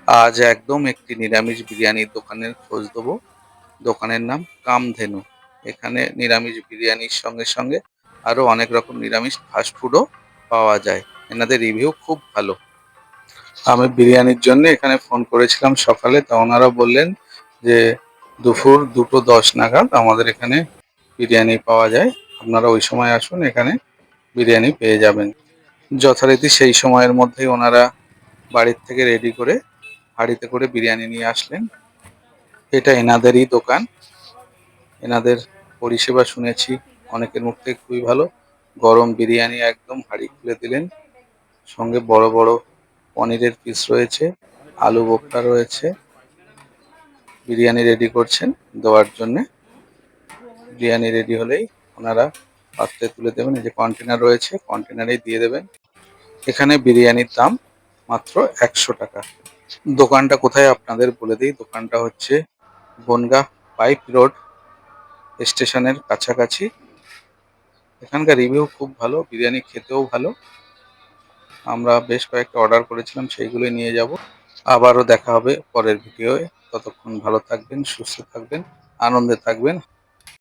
আজ একদম একটি নিরামিষ বিরিয়ানির দোকানের খোঁজ দেবো। দোকানের নাম কামধেনু। এখানে নিরামিষ বিরিয়ানির সঙ্গে সঙ্গে আরো অনেক রকম নিরামিষ ফাস্টফুডও পাওয়া যায়। এনাদের রিভিউ খুব ভালো। আমি বিরিয়ানির জন্য এখানে ফোন করেছিলাম সকালে, তা ওনারা বললেন যে দুপুর 2:10 নাগাদ আমাদের এখানে বিরিয়ানি পাওয়া যায়। আপনারা ওই সময় আসুন, এখানে বিরিয়ানি পেয়ে যাবেন। যথারীতি সেই সময়ের মধ্যেই ওনারা বাড়ির থেকে রেডি করে হাঁড়িতে করে বিরিয়ানি নিয়ে আসলেন। এটা এনাদেরই দোকান। এনাদের পরিষেবা শুনেছি অনেকের মুখ থেকে খুবই ভালো। গরম বিরিয়ানি একদম হাঁড়ি খুলে দিলেন, সঙ্গে বড় বড় পনিরের পিস রয়েছে, আলু বোখরা রয়েছে। বিরিয়ানি রেডি করছেন দেওয়ার জন্যে। বিরিয়ানি রেডি হলেই ওনারা পাত্রে তুলে দেবেন। এই যে কন্টেনার রয়েছে, কন্টেনারেই দিয়ে দেবেন। এখানে বিরিয়ানির দাম মাত্র 100 টাকা। দোকানটা কোথায় আপনাদের বলে দিই। দোকানটা হচ্ছে বনগাঁ পাইপ রোড স্টেশনের কাছাকাছি। এখানকার রিভিউ খুব ভালো, বিরিয়ানি খেতেও ভালো। আমরা বেশ কয়েকটা অর্ডার করেছিলাম, সেইগুলোই নিয়ে যাব। আবারও দেখা হবে পরের ভিডিওয়ে। ততক্ষণ ভালো থাকবেন, সুস্থ থাকবেন, আনন্দে থাকবেন।